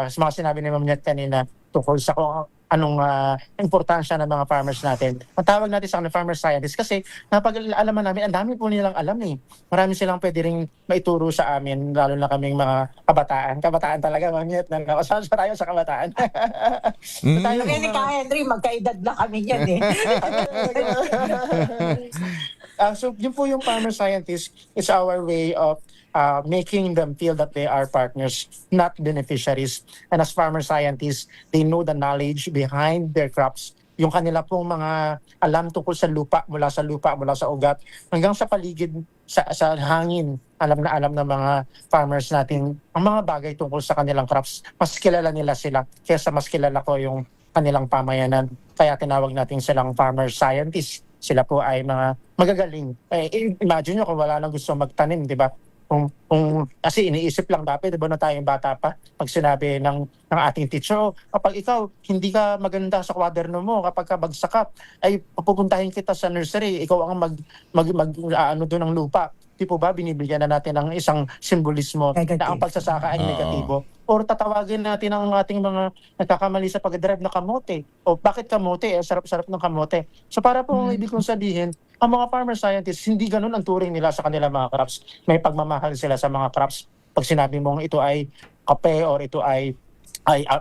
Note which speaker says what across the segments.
Speaker 1: sa mga sinabi ni Ma'am Net kanina tungkol sa kung anong importansya ng mga farmers natin. Ang tawag natin sa kanila farmer scientist kasi napag-alaman namin, ang dami po nilang alam eh. Marami silang pwede ring maituro sa amin, lalo na kaming mga kabataan. Kabataan talaga, Ma'am Net. Kasama tayo sa kabataan. So, tayo
Speaker 2: Kaya ni
Speaker 1: mga-
Speaker 2: Ka Henry, magkaedad na kami yan eh.
Speaker 1: So yun po yung farmer scientist, it's our way of making them feel that they are partners, not beneficiaries. And as farmer scientists, they know the knowledge behind their crops. Yung kanila pong mga alam tungkol sa lupa, mula sa ugat, hanggang sa paligid, sa hangin. Alam ng mga farmers natin ang mga bagay tungkol sa kanilang crops. Mas kilala nila sila kaysa mas kilala ko yung kanilang pamayanan. Kaya tinawag natin silang farmer scientists. Sila po ay mga magagaling. Imagine nyo kung wala nang gusto magtanim, di ba? Kung kasi iniisip lang dati, di ba na tayong bata pa, pag sinabi ng ating teacher, kapag ikaw hindi ka maganda sa kwaderno mo, kapag ka bagsak ka, ay pupuntahin kita sa nursery, ikaw ang ano doon ng lupa. Di po ba binibigyan na natin ng isang simbolismo
Speaker 2: Negative.
Speaker 1: na ang pagsasaka ay negatibo? Or tatawagin natin ang ating mga nagkakamali sa pag-drive na kamote. O bakit kamote? Sarap-sarap ng kamote. So para po ibig kong sabihin, ang mga farmer scientists, hindi ganun ang turing nila sa kanilang mga crops. May pagmamahal sila sa mga crops. Pag sinabi mong ito ay kape or ito ay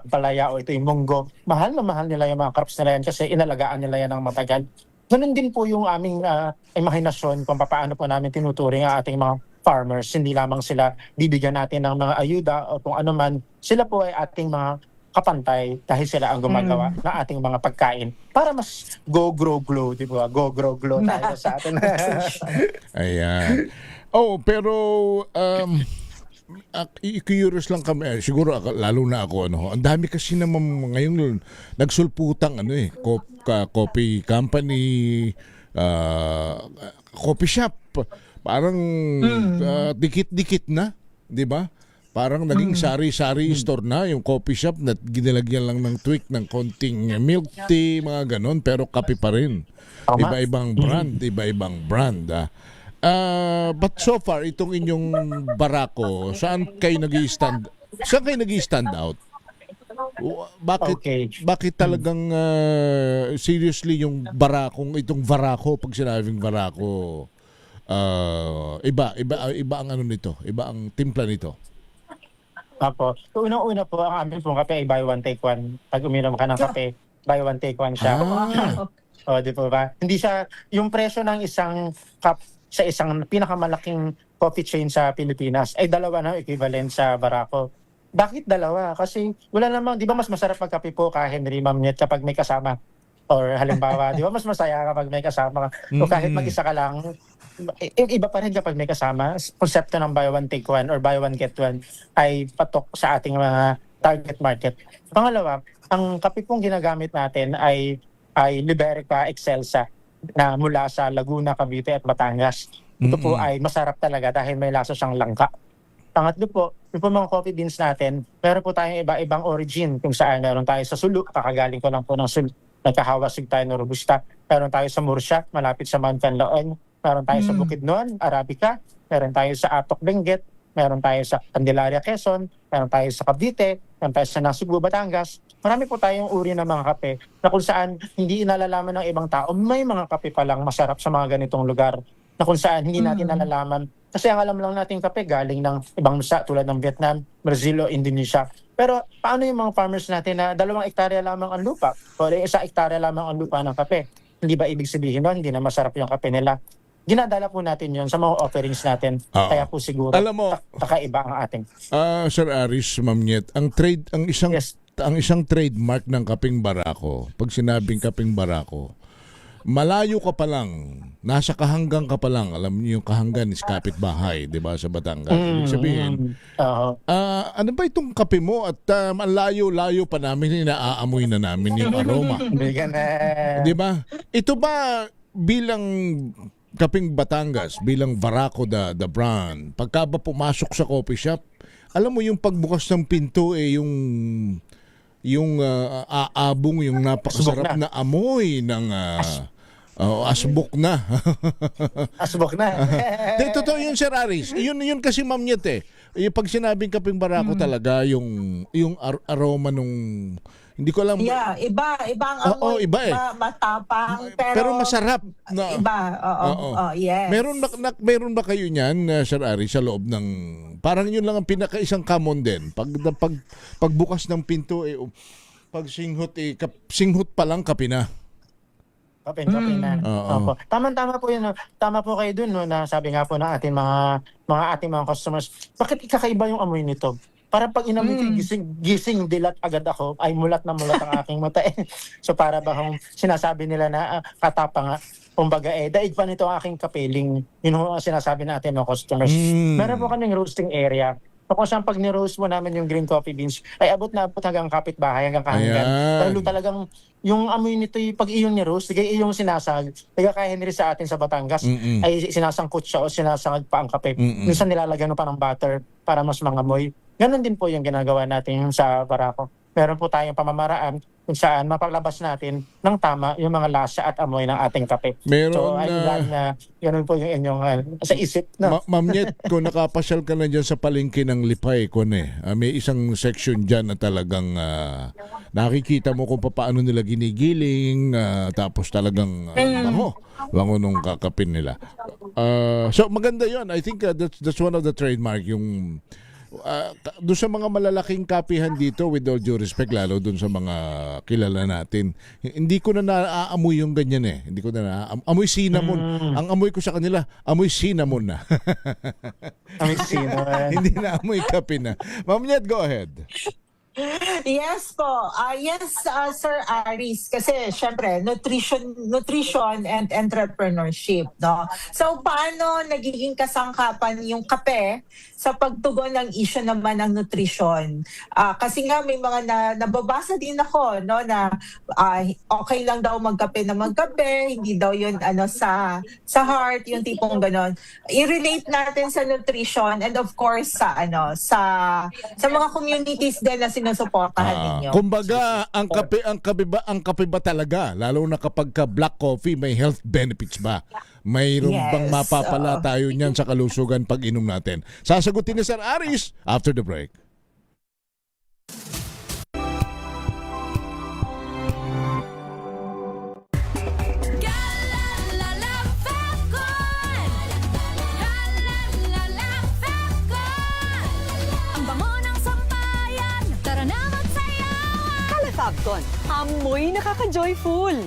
Speaker 1: palaya o ito ay munggo, mahal na mahal nila yung mga crops nila yan kasi inalagaan nila yan ng matagal. Ganun din po yung aming imahinasyon kung paano po namin tinuturing ang ating mga farmers. Hindi lamang sila bibigyan natin ng mga ayuda o kung ano man, sila po ay ating mga kapantay dahil sila ang gumagawa ng ating mga pagkain para mas go, grow, glow, di ba? Go, grow, glow tayo sa atin.
Speaker 3: Ayan. Oh, pero curious lang kami. Siguro lalo na ako ang dami kasi naman ngayon nagsulputang coffee company, coffee shop. Parang dikit-dikit na, 'di ba? Parang naging sari-sari store na yung coffee shop na ginalagyan lang ng tweak ng konting milk tea, mga ganon, pero kape pa rin.
Speaker 1: Tama.
Speaker 3: Iba-ibang brand. But so far, itong inyong barako, saan kayo nag-i-stand out? Bakit talagang seriously yung itong barako, pag sinabing barako, iba ang ano nito, iba ang timpla nito.
Speaker 1: Apo. So, unang-una po, ang amin pong kape ay buy one, take one. Pag uminom ka ng kape, buy one, take one siya. O, di po ba? Hindi siya, yung presyo ng isang cup sa isang pinakamalaking coffee chain sa Pilipinas ay dalawa na equivalent sa Barako. Bakit dalawa? Kasi wala namang, di ba mas masarap magkape po ka, Henry, Ma'am Net, kapag may kasama? Or halimbawa, di ba mas masaya kapag may kasama ka? O kahit mag-isa ka lang, iba pa rin kapag may kasama. Konsepto ng buy one, take one or buy one, get one ay patok sa ating mga target market. Pangalawa, ang kape pong ginagamit natin ay Liberica Excelsa na mula sa Laguna, Cavite at Batangas. Ito po ay masarap talaga dahil may lasa siyang langka. Pangatlo po, yung po mga coffee beans natin, meron po tayong iba-ibang origin kung saan meron tayo sa Sulu, kakagaling ko lang po ng Sulu. Nagkahawasig tayo ng Robusta. Meron tayo sa Murcia, malapit sa Mount Canlaon. Meron tayo sa Bukidnon, Arabica. Meron tayo sa Atok, Benguet. Meron tayo sa Candelaria, Quezon. Meron tayo sa Cavite. Meron tayo sa Nasugbu, Batangas. Marami po tayong uri ng mga kape na kung saan hindi inalalaman ng ibang tao, may mga kape palang masarap sa mga ganitong lugar na kung saan hindi natin nalalaman. Kasi ang alam lang natin kape galing ng ibang bansa tulad ng Vietnam, Brazil o Indonesia. Pero paano yung mga farmers natin na 2 hektarya lamang ang lupa o 1 hektarya lamang ang lupa ng kape? Hindi ba ibig sabihin nun, hindi na masarap yung kape nila? Ginadala po natin yun sa mga offerings natin. Kaya po siguro
Speaker 3: Alam mo,
Speaker 1: kakaiba ang ating.
Speaker 3: Sir Aris, Ma'am Niet, ang isang trademark ng kaping barako, pag sinabing kaping barako, malayo ka pa lang, nasa kahanggang ka pa lang, alam niyo yung kahanggan is kapitbahay, 'di ba, sa Batangas. Ibig sabihin, ano ba itong kape mo at ang layo-layo pa namin, inaaamoy na namin yung aroma.
Speaker 1: Bigyan na.
Speaker 3: 'Di ba? Ito ba bilang kaping Batangas, bilang Barako the brand, pagka ba pumasok sa coffee shop, alam mo yung pagbukas ng pinto yung aabong yung napakasarap na amoy ng asbok na.
Speaker 1: Asbok na.
Speaker 3: Totoo yun, Sir Aris. Yun kasi, Ma'am Niet, yung pag sinabing kaping barako talaga, yung aroma nung, hindi ko alam.
Speaker 2: Yeah, iba ang
Speaker 3: Oo,
Speaker 2: amoy.
Speaker 3: iba eh.
Speaker 2: Matapang,
Speaker 3: Pero masarap.
Speaker 2: iba, oo. Yes.
Speaker 3: Meron ba kayo niyan, Sir Ari, sa loob ng, parang yun lang ang pinaka-isang common din. Pagbukas ng pinto, pag singhot pa lang, kape na.
Speaker 1: Kape na.
Speaker 3: Oo.
Speaker 1: Opo. Tama po yun. No? Tama po kayo dun, no, na sabi nga po ng ating ating mga customers, bakit ikakaiba yung amoy nito? Para pag inamoy ko, gising, dilat agad ako, ay mulat na mulat ang aking mata. So para bang sinasabi nila na katapa nga, kumbaga daig pa nito ang aking kapeling. Yun ang sinasabi natin ng customers. Meron po kaming roasting area. So kung saan pag ni-roast mo namin yung green coffee beans, ay abot hanggang kapitbahay, hanggang kahanggan.
Speaker 3: Ayan.
Speaker 1: Pero talagang yung amoy nito, pag iyong ni-roast, iyong sinasag, kaya Henry sa atin sa Batangas, ay sinasangkot siya o sinasangag pa ang kape. Minsan nilalagyan mo pa ng butter para mas mangamoy. Ganon din po yung ginagawa natin sa Barako. Meron po tayong pamamaraan kung saan mapalabas natin ng tama yung mga lasa at amoy ng ating kape. So, ayun na ganun po yung inyong sa isip. No?
Speaker 3: Ma'am Nyet, kung nakapasyal ka na dyan sa palengke ng Lipay, may isang section dyan na talagang nakikita mo kung paano nila ginigiling, tapos talagang bango nung kakapin nila. So maganda yon. I think that's one of the trademark, yung doon sa mga malalaking kapihan dito, with all due respect, lalo doon sa mga kilala natin, hindi ko na naaamoy yung ganyan eh. Hindi ko na amoy cinnamon. Ang amoy ko sa kanila, amoy cinnamon na.
Speaker 1: Amoy cinnamon.
Speaker 3: Hindi na amoy kape na. Ma'am Nyet, go ahead.
Speaker 2: Yes po. Yes, Sir Aris. Kasi syempre, nutrition and entrepreneurship. No? So, paano nagiging kasangkapan yung kape sa pagtugon ng issue naman ng nutrition? Kasi nga may mga nababasa din ako, no, na okay lang daw magkape, hindi daw yun sa heart, yung tipong ganon. I-relate natin sa nutrition and of course sa mga communities din na sinusuportahan ninyo.
Speaker 3: Kumbaga, ang kape ba talaga, lalo na kapag black coffee, may health benefits ba? Mayroon bang mapapala tayo niyan sa kalusugan pag inom natin? Sasagutin ni Sir Aris after the break.
Speaker 4: Fabcon, amoy nakaka-joyful.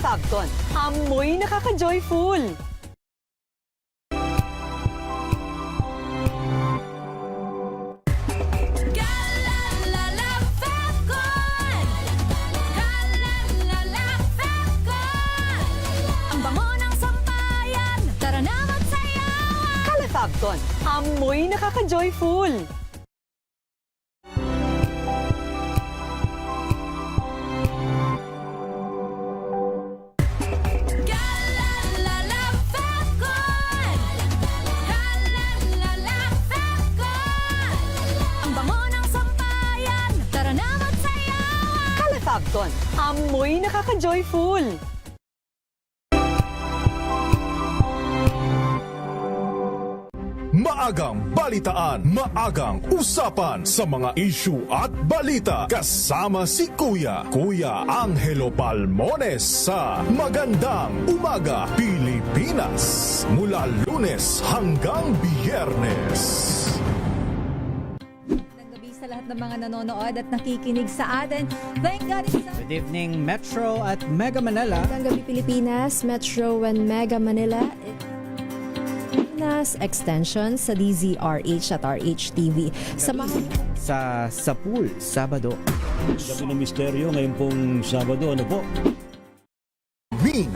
Speaker 4: Fabcon, amoy nakaka-joyful. Fabcon, amoy nakaka-joyful. Fabcon, amoy nakaka-joyful.
Speaker 5: Maagang balitaan, maagang usapan sa mga issue at balita. Kasama si Kuya Angelo Palmones sa Magandang Umaga Pilipinas. Mula Lunes hanggang Biyernes.
Speaker 6: Sa lahat ng mga nanonood at nakikinig sa atin. Thank God it's
Speaker 7: Good evening, Metro at Mega Manila.
Speaker 8: Magandang gabi Pilipinas, Metro and Mega Manila.
Speaker 6: Pilipinas Extension sa DZRH at RHTV. Samahan
Speaker 8: sa pool, Sabado.
Speaker 9: Gabi ng misteryo ngayon pong Sabado, ano po?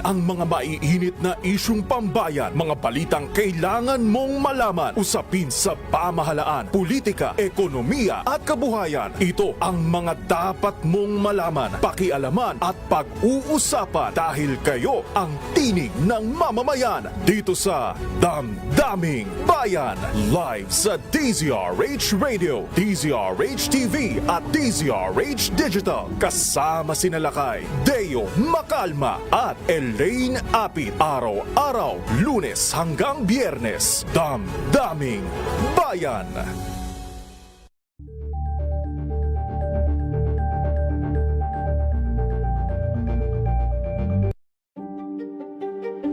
Speaker 5: Ang mga maiinit na isyung pambayan, mga balitang kailangan mong malaman, usapin sa pamahalaan, politika, ekonomiya at kabuhayan. Ito ang mga dapat mong malaman, pakialaman at pag-uusapan dahil kayo ang tinig ng mamamayan dito sa Damdaming Bayan. Live sa DZRH Radio, DZRH TV at DZRH Digital. Kasama sina Lakay, Deo Makalma at Elaine Apit. Araw-araw, Lunes hanggang Biyernes. Damdaming Bayan.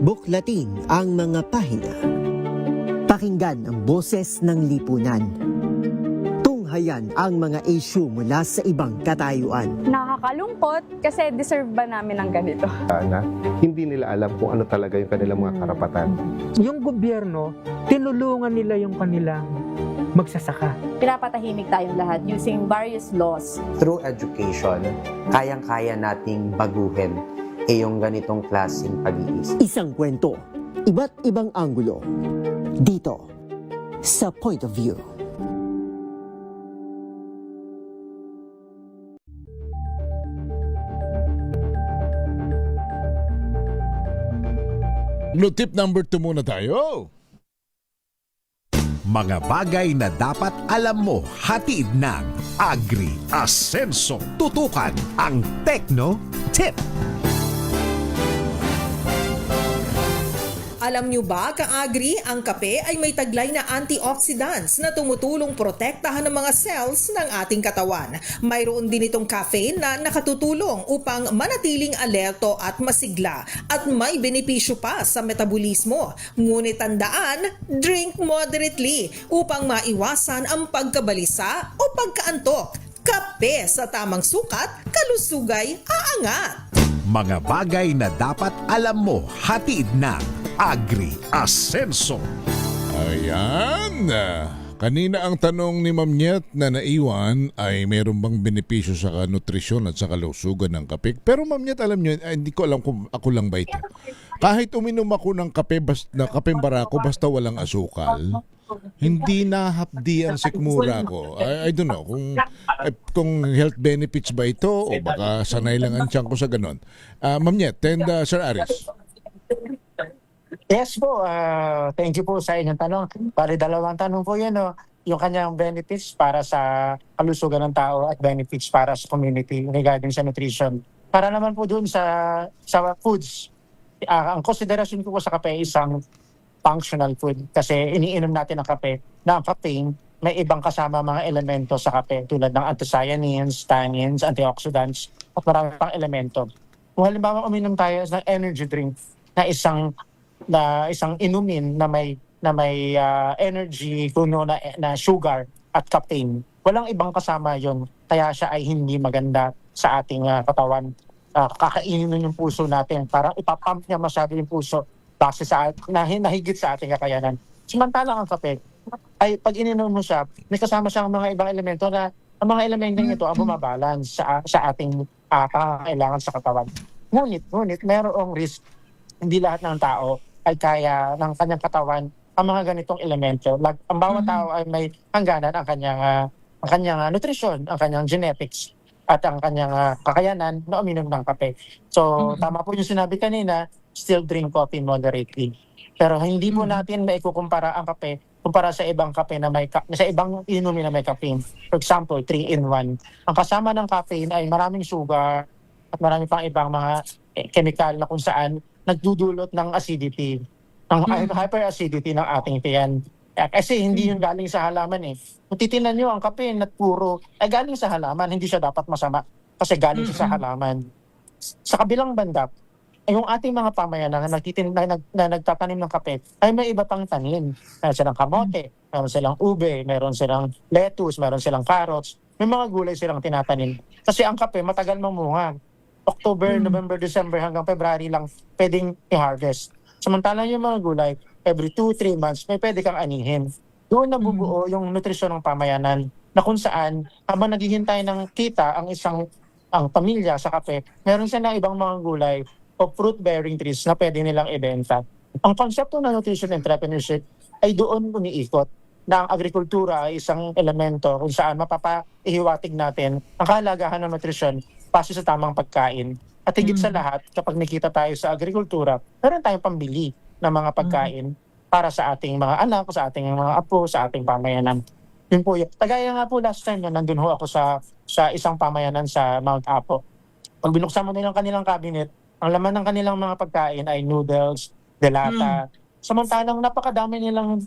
Speaker 10: Buklatin ang mga pahina. Pakinggan ang boses ng lipunan. Tunghayan ang mga issue mula sa ibang katayuan.
Speaker 11: Nakakalungkot kasi deserve ba namin ng ganito?
Speaker 12: Na hindi nila alam kung ano talaga yung kanilang mga karapatan.
Speaker 13: Yung gobyerno, tinulungan nila yung kanilang magsasaka.
Speaker 11: Pinapatahimik tayong lahat using various laws.
Speaker 14: Through education, kayang-kaya nating baguhin yung ganitong klaseng pag-iisip.
Speaker 10: Isang kwento, iba't ibang anggulo. Dito, sa Point of View.
Speaker 3: Tip number 2 muna tayo.
Speaker 5: Mga bagay na dapat alam mo, hatid ng Agri Asenso. Tutukan ang Techno Tip.
Speaker 15: Alam nyo ba, ka-agri, ang kape ay may taglay na antioxidants na tumutulong protektahan ng mga cells ng ating katawan. Mayroon din itong caffeine na nakatutulong upang manatiling alerto at masigla at may benepisyo pa sa metabolismo. Ngunit tandaan, drink moderately upang maiwasan ang pagkabalisa o pagkaantok. Kape sa tamang sukat, kalusugay, aangat.
Speaker 5: Mga bagay na dapat alam mo, hatid ng Agri Asenso.
Speaker 3: Ayan. Kanina ang tanong ni Ma'am Nyet na naiwan ay meron bang benepisyo sa nutrisyon at sa kalusugan ng kape. Pero Ma'am Nyet, alam nyo, hindi ko alam kung ako lang ba ito. Kahit uminom ako ng kape, na kapeng barako basta walang asukal, hindi nahapdi ang sikmura ko. I don't know kung health benefits ba ito o baka sanay lang ang tiyan ko sa ganon. Ma'am Nyet, and Sir Aris.
Speaker 1: Yes po, thank you po sa inyong tanong. Pare dalawang tanong po yun, no? Yung kanyang benefits para sa kalusugan ng tao at benefits para sa community regarding sa nutrition. Para naman po dun sa foods, ang konsiderasyon ko po sa kape ay isang functional food kasi iniinom natin ang kape na ang caffeine may ibang kasama mga elemento sa kape tulad ng anthocyanins, tannins, antioxidants at marami pang elemento. Kung halimbawa uminom tayo ng energy drink na isang inumin na may energy, kuno na sugar at caffeine. Walang ibang kasama yon, kaya siya ay hindi maganda sa ating katawan. Kakainin yung puso natin para ipapump niya masyado yung puso base sa nahigit sa ating kakayanan. Samantalang ang kape ay pag ininom mo siya, may kasama siyang mga ibang elemento na ang mga elementong ito ang bumabalance sa ating pangangailangan sa katawan. Ngunit mayroong risk. Hindi lahat ng tao ay kaya ng kanyang katawan ang mga ganitong elemento. Ang bawat tao ay may hangganan ang kanyang nutrisyon, ang kanyang genetics at ang kanyang kakayanan na uminom ng kape. So tama po yung sinabi kanina, still drink coffee moderately. Pero hindi po natin maikukumpara ang kape kumpara sa ibang kape na sa ibang inumin na may caffeine. For example, 3-in-1. Ang kasama ng caffeine ay maraming sugar at marami pang ibang mga chemical na kung saan nagdudulot ng acidity, ng hyperacidity ng ating tiyan. Kasi hindi yun galing sa halaman eh. Kung titingnan nyo, ang kape na puro ay galing sa halaman, hindi siya dapat masama kasi galing siya sa halaman. Sa kabilang banda, yung ating mga pamayanan na nagtatanim ng kape ay may iba pang tanim. Meron silang kamote, meron silang ube, meron silang lettuce, meron silang carrots. May mga gulay silang tinatanim. Kasi ang kape matagal mamunga. October, November, December hanggang February lang pwedeng i-harvest. Samantalang yung mga gulay, every 2-3 months, may pwede kang anihin. Doon nabubuo yung nutrisyon ng pamayanan na kung saan habang naghihintay ng kita ang pamilya sa kape, meron sila ibang mga gulay o fruit-bearing trees na pwede nilang ibenta. Ang konsepto ng nutrition entrepreneurship ay doon umiikot na ang agrikultura ay isang elemento kung saan mapapaihiwatig natin ang kahalagahan ng nutrisyon base sa tamang pagkain. At higit sa lahat, kapag nakita tayo sa agrikultura, meron tayong pambili ng mga pagkain para sa ating mga anak, sa ating mga apo, sa ating pamayanan. Yun po yun. Tagaya nga po last time na nandun ho ako sa isang pamayanan sa Mount Apo. Pag binuksan mo nilang kanilang cabinet, ang laman ng kanilang mga pagkain ay noodles, delata. Samantalang napakadami nilang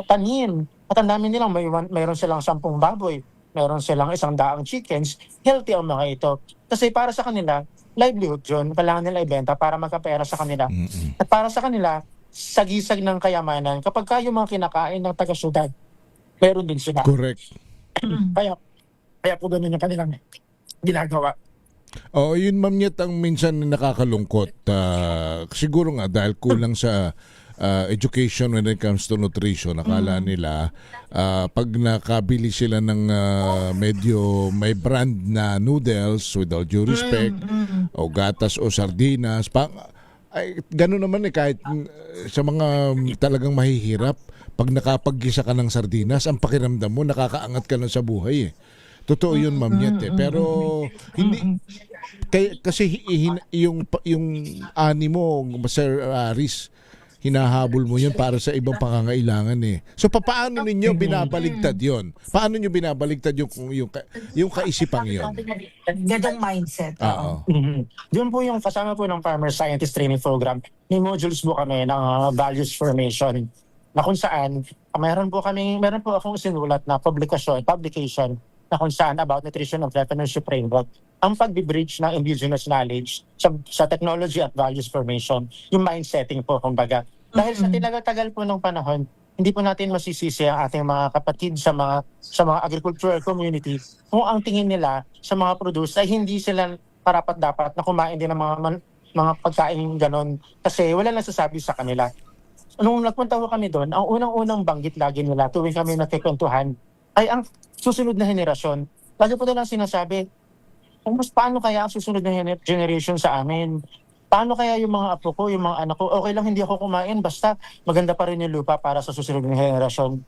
Speaker 1: tanin. At ang dami nilang mayroon silang 10 baboy, mayroon silang 100 chickens. Healthy ang mga ito. Kasi para sa kanila, livelihood yun. Kailangan nila ibenta para magkapera sa kanila. At para sa kanila, sagisag ng kayamanan. Kapag kayo mga kinakain ng taga-syudad, meron din sila.
Speaker 3: Correct.
Speaker 1: Kaya po ganun yung kanilang ginagawa.
Speaker 3: Oo, yun ma'am Nyet ang minsan nakakalungkot. Siguro nga dahil kulang sa education when it comes to nutrition. Akala nila pag nakabili sila ng medyo may brand na noodles, with all due respect, o gatas o sardinas, ay, gano'n naman kahit sa mga talagang mahihirap, pag nakapag-gisa ka ng sardinas, ang pakiramdam mo, nakakaangat ka na sa buhay Totoo yun, Ma'am Nyet. Pero hindi kasi yung ani mo, Sir Aris, hinahabol mo yun para sa ibang pangangailangan So paano ninyo binabaligtad yon? Paano niyo binabaligtad yung kaisipang yon?
Speaker 2: Ganong mindset.
Speaker 1: Doon po yung kasama po ng Farmer Scientist Training Program. May modules po kami ng values formation na kung saan meron po akong sinulat na publication na kung saan about nutrition and entrepreneurship framework, ang pag-bridge ng indigenous knowledge sa technology at values formation, yung mindsetting po, kumbaga. Dahil sa tinagal-tagal po ng panahon, hindi po natin masisisi ang ating mga kapatid sa mga agricultural community kung ang tingin nila sa mga produce ay hindi sila karapat-dapat na kumain din ng mga pagkain ganon kasi wala nasasabi sa kanila. Nung nagpunta ko kami doon, ang unang-unang banggit lagi nila tuwing kami nakikwentuhan ay ang susunod na henerasyon. Lagi po nila sinasabi, paano kaya ang susunod na generation sa amin? Paano kaya yung mga apo ko, yung mga anak ko? Okay lang hindi ako kumain, basta maganda pa rin yung lupa para sa susunod na henerasyon.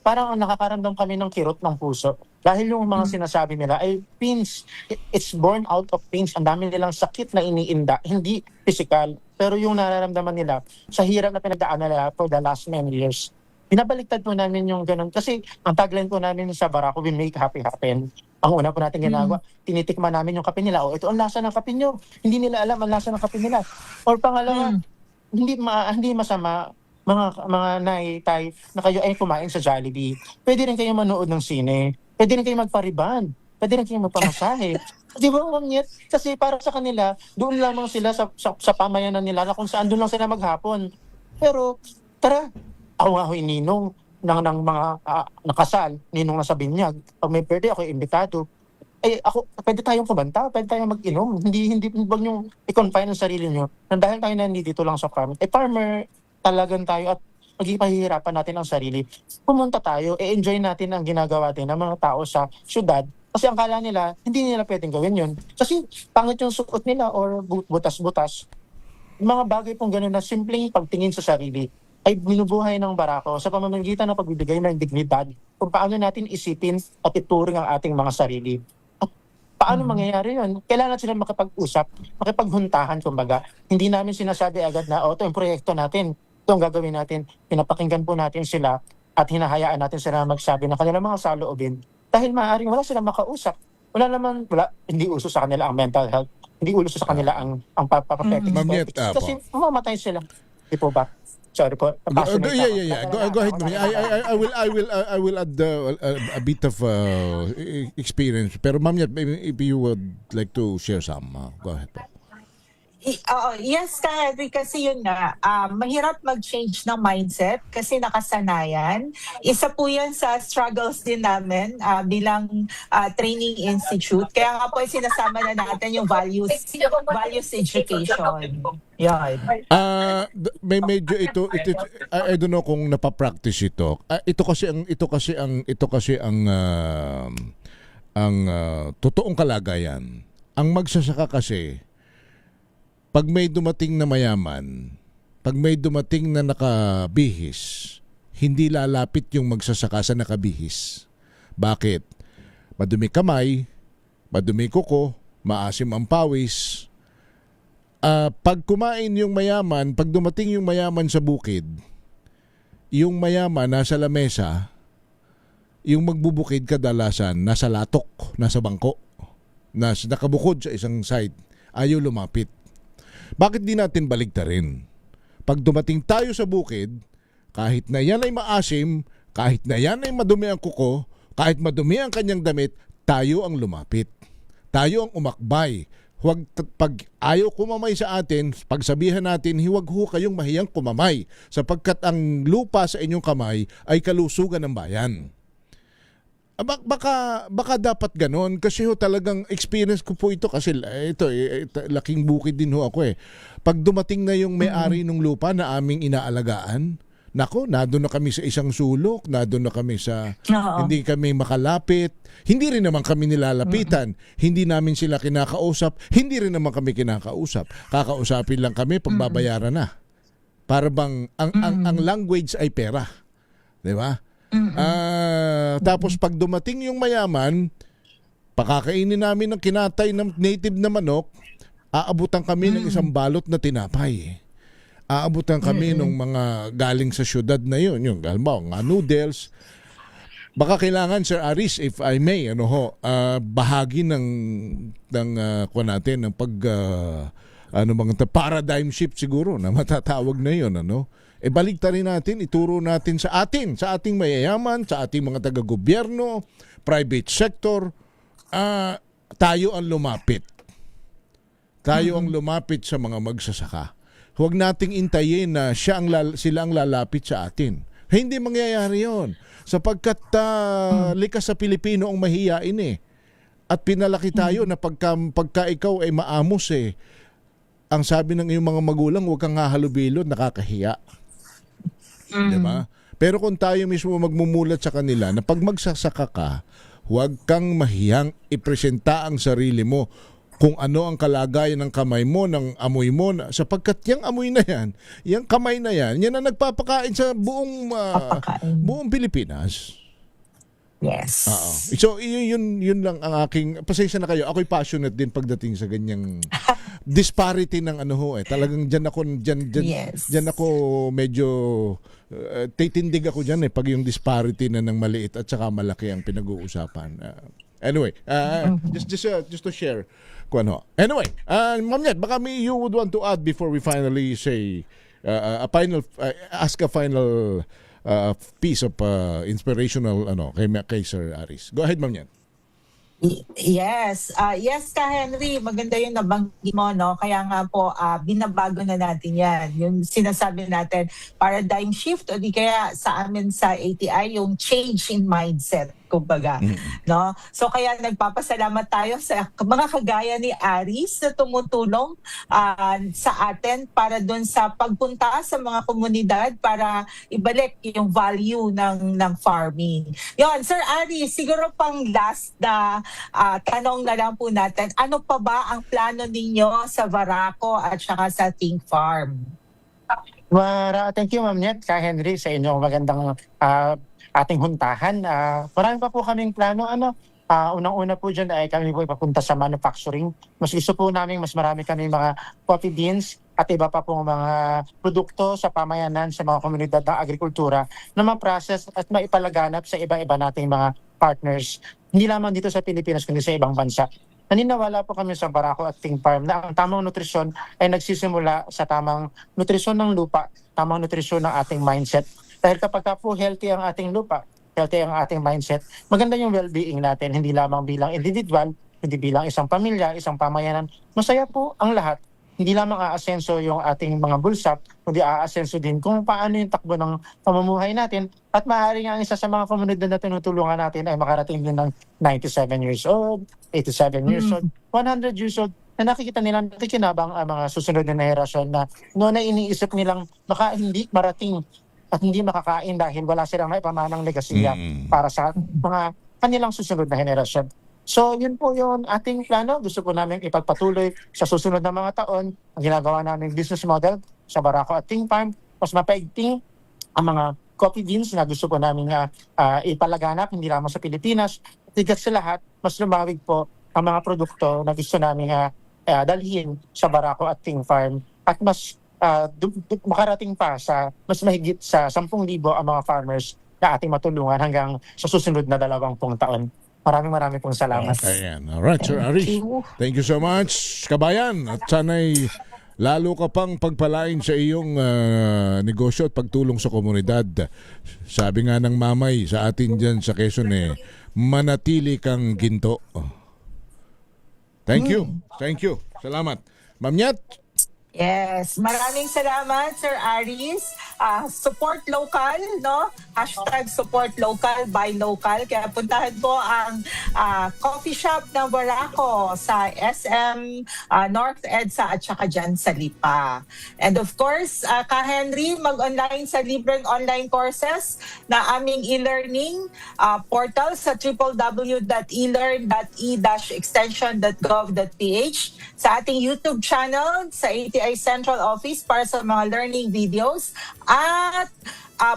Speaker 1: Parang nakakaramdam kami ng kirot ng puso. Dahil yung mga sinasabi nila ay pains. It's born out of pains. Ang dami nilang sakit na iniinda. Hindi physical. Pero yung nararamdaman nila sa hirap na pinagdaanan nila for the last many years. Binabaliktad po namin yung ganun. Kasi ang tagline po namin sa Barako, we make happy happen. Ang una po natin ginagawa, tinitikman namin yung kape nila. Ito ang lasa ng kape nyo. Hindi nila alam ang lasa ng kape nila. Or pangalawa, hindi masama mga naitay na kayo ay kumain sa Jollibee. Pwede rin kayo manood ng sine. Pwede rin kayo magpariban. Pwede rin kayo magpamasahe. Di ba, Ma'am Nyet? Kasi para sa kanila, doon lamang sila sa pamayanan nila na kung saan doon lang sila maghapon. Pero, tara, ako nga ho ininong ng mga nakasal, ninong na sa binyag. Pag may birthday, ako imbitado. Pwede tayong kumanta, pwede tayong mag-inom. Hindi wag nyo i-confine ang sarili nyo. Dahil tayo nandito lang sa farm. Farmer talagang tayo at magpahihirapan natin ang sarili. Pumunta tayo, enjoy natin ang ginagawa din ng mga tao sa syudad. Kasi ang kala nila, hindi nila pwedeng gawin yun. Kasi pangit yung suot nila or butas-butas. Mga bagay pong gano'n na simpleng pagtingin sa sarili ay binubuhay ng Barako sa pamamagitan ng pagbibigay ng dignidad kung paano natin isipin at ituring ang ating mga sarili. At paano mangyayari yun? Kailangan sila makipag-usap, makipaghuntahan, kumbaga. Hindi namin sinasabi agad na, ito yung proyekto natin, ito ang gagawin natin. Pinapakinggan po natin sila at hinahayaan natin sila magsabi ng kanilang mga saloobin. Dahil maaaring wala silang makausap. Hindi uso sa kanila ang mental health. Hindi uso sa kanila ang papapetic. Kasi mamamatay sila. Di po ba? Sorry po.
Speaker 3: Go ahead. I will add a bit of experience. Pero Ma'am Nyet, if you would like to share some, go ahead.
Speaker 2: Yes, Henry, kasi yun nga, mahirap mag-change ng mindset kasi nakasanayan. Isa po yan sa struggles din namin bilang training institute. Kaya nga po sinasama na natin yung values education. Yan.
Speaker 3: May medyo ito I don't know kung napapractice ito. Ito kasi ang totoong kalagayan. Ang magsasaka kasi pag may dumating na mayaman, pag may dumating na nakabihis, hindi lalapit yung magsasaka sa nakabihis. Bakit? Madumi kamay, madumi kuko, maasim ang pawis. Pag kumain yung mayaman, pag dumating yung mayaman sa bukid, yung mayaman nasa lamesa, yung magbubukid kadalasan nasa latok, nasa bangko, nakabukod sa isang side, ayaw lumapit. Bakit di natin baligtarin? Pag dumating tayo sa bukid, kahit na yan ay maasim, kahit na yan ay madumi ang kuko, kahit madumi ang kanyang damit, tayo ang lumapit. Tayo ang umakbay. Pag ayaw kumamay sa atin, pagsabihan natin, huwag ho kayong mahiyang kumamay sapagkat ang lupa sa inyong kamay ay kalusugan ng bayan. Baka dapat ganon kasi ho talagang experience ko po ito kasi laking bukid din ho ako eh. Pag dumating na yung may-ari ng lupa na aming inaalagaan, nako, nandun na kami sa isang sulok, nandun na kami sa hindi kami makalapit, hindi rin naman kami nilalapitan, hindi namin sila kinakausap, hindi rin naman kami kinakausap. Kakausapin lang kami pag babayaran na. Para bang ang language ay pera. 'Di ba? Tapos pag dumating yung mayaman, pakakainin namin ng kinatay ng native na manok, aabutan kami ng isang balot na tinapay. Aabutan kami ng mga galing sa syudad na yun, yung halimbawa, noodles. Baka kailangan, Sir Aris, if I may, bahagi ng kuha natin ng paradigm shift siguro na matatawag na yun, baligtarin natin, ituro natin sa ating mayayaman, sa ating mga taga-gobyerno, private sector, tayo ang lumapit. Tayo ang lumapit sa mga magsasaka. Huwag nating intayin na sila ang lalapit sa atin. Hindi mangyayari yon sapagkat likas sa Pilipino ang mahiyain eh. At pinalaki tayo na pagka ikaw ay maamos eh. Ang sabi ng iyong mga magulang, huwag kang hahalubilo, nakakahiya. Diba? Pero kung tayo mismo magmumulat sa kanila na pag magsasaka ka, huwag kang mahiyang ipresenta ang sarili mo kung ano ang kalagayan ng kamay mo, ng amoy mo, sapagkat yung amoy na yan, yung kamay na yan ang nagpapakain sa buong Pilipinas.
Speaker 2: Yes.
Speaker 3: So yun lang ang aking, pasensya na kayo, ako'y passionate din pagdating sa ganyang disparity ng talagang diyan ako medyo titindig ako diyan pag yung disparity na ng maliit at saka malaki ang pinag-uusapan. Anyway, just to share Anyway, Ma'am Nyet, baka you would want to add before we finally say ask a final piece of inspirational kay Sir Aris. Go ahead, Ma'am Nyet.
Speaker 2: Yes. Yes ka, Henry. Maganda yung nabanggit mo, no? Kaya nga po, binabago na natin yan. Yung sinasabi natin, paradigm shift o di kaya sa amin sa ATI, yung change in mindset, kumbaga. No? So kaya nagpapasalamat tayo sa mga kagaya ni Aris na tumutulong sa atin para dun sa pagpunta sa mga komunidad para ibalik yung value ng farming. Yon, Sir Aris, siguro pang last na tanong na lang po natin, ano pa ba ang plano ninyo sa Varaco at saka sa Think Farm?
Speaker 1: Thank you, Ma'am Nyet, ka Henry, sa inyong magandang ating huntahan. Marami pa po kaming plano. Unang-una po dyan ay kami po ipapunta sa manufacturing. Mas gusto po namin mas marami kami mga coffee beans at iba pa pong mga produkto sa pamayanan sa mga komunidad ng agrikultura na ma-process at maipalaganap sa iba-iba nating mga partners. Hindi lamang dito sa Pilipinas kundi sa ibang bansa. Naniniwala po kami sa Varaco at Think Farm na ang tamang nutrisyon ay nagsisimula sa tamang nutrisyon ng lupa, tamang nutrisyon ng ating mindset. Dahil kapag po healthy ang ating lupa, healthy ang ating mindset, maganda yung well-being natin, hindi lamang bilang individual, hindi bilang isang pamilya, isang pamayanan. Masaya po ang lahat. hindi lamang aasenso yung ating mga bulsa, kundi aasenso din kung paano yung takbo ng pamumuhay natin. At maaaring ang isa sa mga komunidad na tinutulungan natin ay makarating din ng 97 years old, 87 years old, 100 years old, na nakikita nilang nakikinabang ang mga susunod na henerasyon na noon na iniisip nilang baka hindi marating at hindi makakain dahil wala silang naipamanang legasiya para sa mga kanilang susunod na henerasyon. So yun po yung ating plano. Gusto po namin ipagpatuloy sa susunod na mga taon ang ginagawa namin business model sa Barako at Ting Farm. Mas mapaigting ang mga coffee beans na gusto po namin ipalaganap, hindi lamang sa Pilipinas. Tigat sa lahat, mas lumawig po ang mga produkto na gusto namin dalhin sa Barako at Ting Farm at mas makarating pa sa mas mahigit sa 10,000 ang mga farmers na ating matulungan hanggang sa susunod na 20 taon. Maraming pong salamat.
Speaker 3: Ayan. Alright, Sir Aris. Thank you so much, kabayan. At sana'y lalo ka pang pagpalain sa iyong negosyo at pagtulong sa komunidad. Sabi nga ng mamay sa atin dyan sa Quezon manatili kang ginto. Thank you. Thank you. Salamat. Ma'am Nyat.
Speaker 2: Yes, maraming salamat Sir Aris. Support local, no? #support local, buy local. Kaya puntahan po ang coffee shop ng Barako sa SM North EDSA at saka dyan sa Lipa. And of course, Ka Henry, mag-online sa libreng online courses na aming e-learning portal sa www.elearn.e-extension.gov.ph, sa ating YouTube channel, sa ATI Central Office para sa mga learning videos, at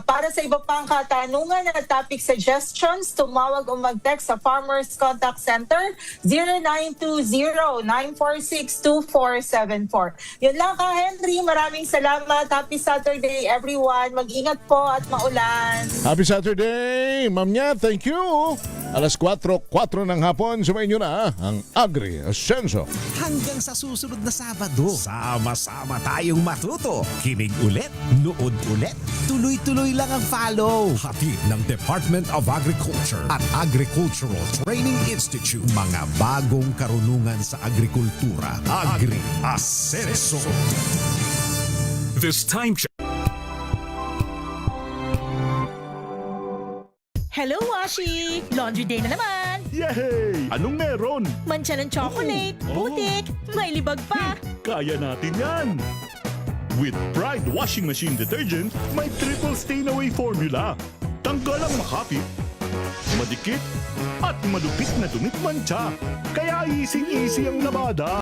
Speaker 2: para sa iba pang katanungan at topic suggestions, tumawag o mag-text sa Farmers Contact Center 0920-946-2474. Yun lang, Ka Henry. Maraming salamat. Happy Saturday, everyone. Mag-ingat po at maulan.
Speaker 3: Happy Saturday, Ma'am Nya. Thank you. Alas 4:04 ng hapon, sumayin nyo na ang Agri Ascenso.
Speaker 16: Hanggang sa susunod na Sabado, sama-sama tayong matuto. Kinig ulit, nood ulit, tuloy-tuloy lang ang follow. Hatid ng Department of Agriculture at Agricultural Training Institute. Mga bagong karunungan sa agrikultura. Agri Ascenso.
Speaker 5: This time check.
Speaker 17: Hello, Washi! Laundry day na naman!
Speaker 5: Yay! Anong meron?
Speaker 17: Mancha ng chocolate, putik, may libag pa.
Speaker 5: Kaya natin yan! With Pride Washing Machine Detergent, may triple stain-away formula. Tanggal ang makapit, madikit, at malupit na dumit mancha. Kaya easy-easy ang labada.